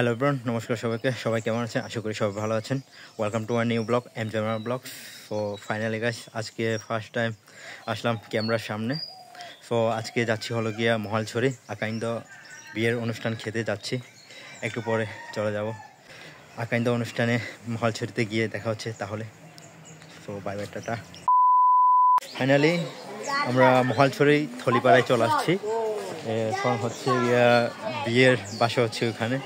Hello everyone, নমস্কার সবাইকে। সবাই কেমন আছেন? আশা করি সবাই ভালো আছেন। Welcome to my new blog, M Jamal blog. So finally guys, আজকে ফার্স্ট টাইম আসলাম ক্যামেরার সামনে। সো আজকে যাচ্ছি হলো গিয়া মহালছড়ি আকাইন্দ বিয়ের অনুষ্ঠান খেতে যাচ্ছি। একটু পরে চলে যাব আকাইন্দ অনুষ্ঠানে। মহালছড়িতে গিয়ে দেখা হচ্ছে তাহলে। So bye bye, tata. Finally আমরা মহালছড়ি থলিপাড়ায় চলে আসছি। এখন হচ্ছে গিয়া বিয়ের বাসা হচ্ছে ওখানে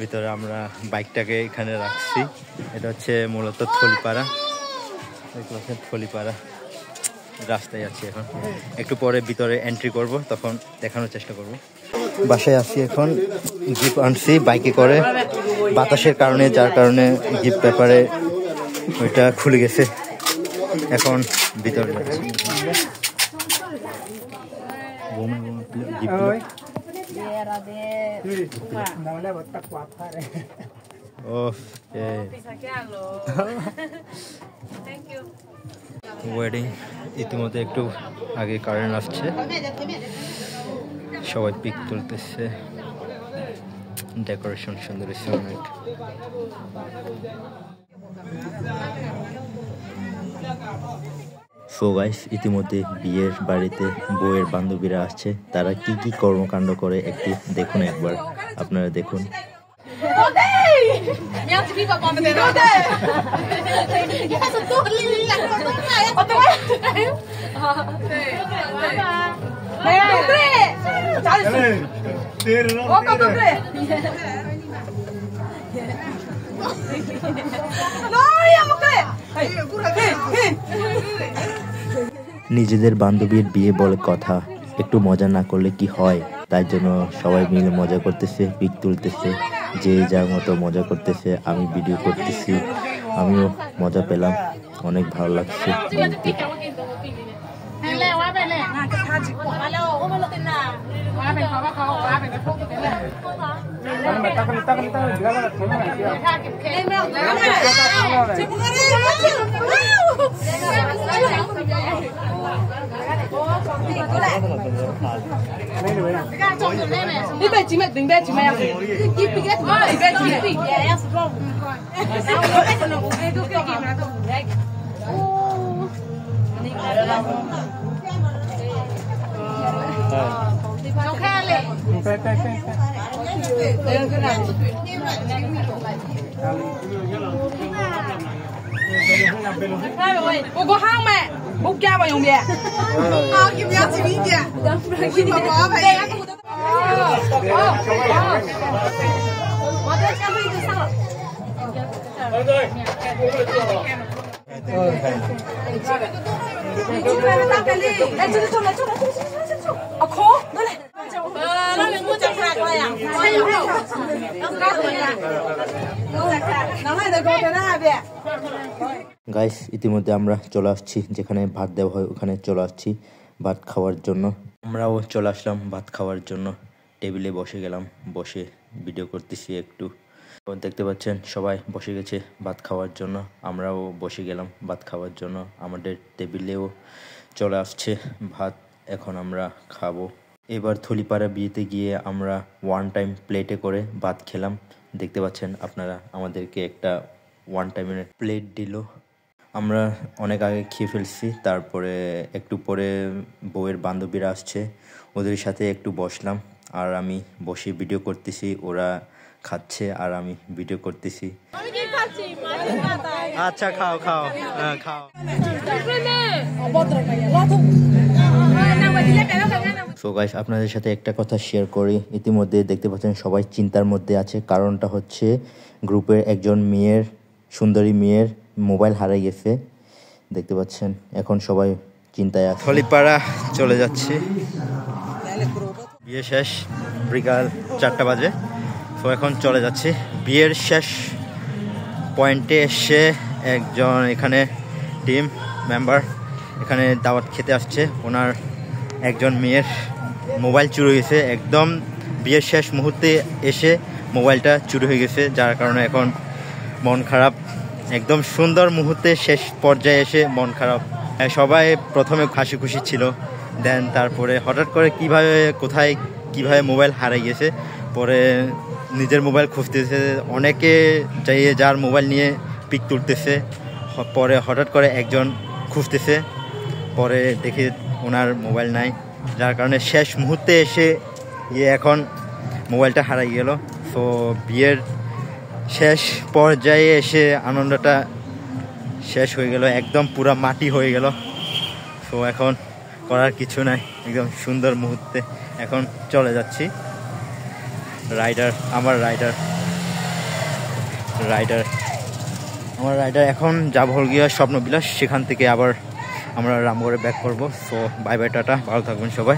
ভিতরে। আমরা বাইকটাকে এখানে রাখছি। এটা হচ্ছে মূলত থলিপাড়া, দেখতে পাচ্ছেন থলিপাড়া রাস্তায় আছি এখন। একটু পরে ভিতরে এন্ট্রি করব, তখন দেখানোর চেষ্টা করব। বাসায় আসছি এখন, গিফট আনছি বাইকে করে। বাতাসের কারণে, যার কারণে গিফট পেপারে ওইটা খুলে গেছে। এখন ভিতরে যাচ্ছি। ওয়েডিং ইতিমধ্যে একটু আগে কারেন্ট আসছে, সবাই পিক তুলতেছে। ডেকোরেশন সুন্দর। সো গাইস, ইতিমধ্যে বিয়ের বাড়িতে বউয়ের বান্ধবীরা আসছে। তারা কি কি কর্মকাণ্ড করে একটু দেখুন, একবার আপনারা দেখুন। নিজেদের বান্ধবীর বিয়ে বলে কথা, একটু মজা না করলে কি হয়? তাই জন্য সবাই মিলে মজা করতেছে, পিক তুলতেছে, যে যার মতো মজা করতেছে। আমি ভিডিও করতেছি, আমিও মজা পেলাম, অনেক ভালো লাগছে।我过行没，我干嘛用的？啊，你不要轻一点，你把麻烦。我在消费就上了。哎，这里走来走来走来走来走，啊，空，过来。那边我叫啥过来呀？我有肉，要是哪个呀？我在看，哪来的高在哪边？গাইস, ইতিমধ্যে আমরা চলে আসছি যেখানে ভাত দেওয়া হয়, ওখানে চলে আসছি ভাত খাওয়ার জন্য। আমরাও চলে আসলাম ভাত খাওয়ার জন্য। টেবিলে বসে গেলাম, বসে ভিডিও করতেছি একটু। দেখতে পাচ্ছেন সবাই বসে গেছে ভাত খাওয়ার জন্য, আমরাও বসে গেলাম ভাত খাওয়ার জন্য। আমাদের টেবিলেও চলে আসছে ভাত, এখন আমরা খাবো। এবার থলিপাড়া বিয়েতে গিয়ে আমরা ওয়ান টাইম প্লেটে করে ভাত খেলাম। দেখতে পাচ্ছেন আপনারা, আমাদেরকে একটা ওয়ান টাইমের প্লেট দিল। আমরা অনেক আগে খেয়ে ফেলছি। তারপরে একটু পরে বউয়ের বান্ধবীরা আসছে, ওদের সাথে একটু বসলাম। আর আমি বসে ভিডিও করতেছি, ওরা খাচ্ছে আর আমি ভিডিও করতেছি। আচ্ছা, খাও খাও, খাও। সো গাইস, আপনাদের সাথে একটা কথা শেয়ার করি। ইতিমধ্যে দেখতে পাচ্ছেন সবাই চিন্তার মধ্যে আছে। কারণটা হচ্ছে গ্রুপের একজন মেয়ের, সুন্দরী মেয়ের মোবাইল হারিয়ে গেছে। দেখতে পাচ্ছেন এখন সবাই চিন্তায় আছে। থলিপাড়া চলে যাচ্ছি, বিয়ে শেষ, বিকাল 4টা বাজে। তো এখন চলে যাচ্ছি বিয়ের শেষ পয়েন্টে এসে। একজন এখানে টিম মেম্বার এখানে দাওয়াত খেতে আসছে, ওনার একজন মেয়ের মোবাইল চুরি হয়েছে। একদম বিয়ের শেষ মুহূর্তে এসে মোবাইলটা চুরি হয়ে গেছে, যার কারণে এখন মন খারাপ। একদম সুন্দর মুহূর্তে শেষ পর্যায়ে এসে মন খারাপ। সবাই প্রথমে হাসি খুশি ছিল, দেন তারপরে হঠাৎ করে কিভাবে কোথায় কিভাবে মোবাইল হারিয়ে গেছে, পরে নিজের মোবাইল খুঁজতেছে, অনেকে যাইয়ে যার মোবাইল নিয়ে পিক তুলতেছে, পরে হঠাৎ করে একজন খুঁজতেছে, পরে দেখি ওনার মোবাইল নাই, যার কারণে শেষ মুহূর্তে এসে এখন মোবাইলটা হারাই গেল। সো বিয়ের শেষ পর্যায়ে এসে আনন্দটা শেষ হয়ে গেল, একদম পুরো মাটি হয়ে গেল। সো এখন করার কিছু নাই, একদম সুন্দর মুহূর্তে এখন চলে যাচ্ছি। আমার রাইডার এখন যাব হল গিয়া স্বপ্নবিলাস, সেখান থেকে আবার আমরা রামগড়ে ব্যাক করবো। সো বাই বাই, টাটা, ভালো থাকবেন সবাই।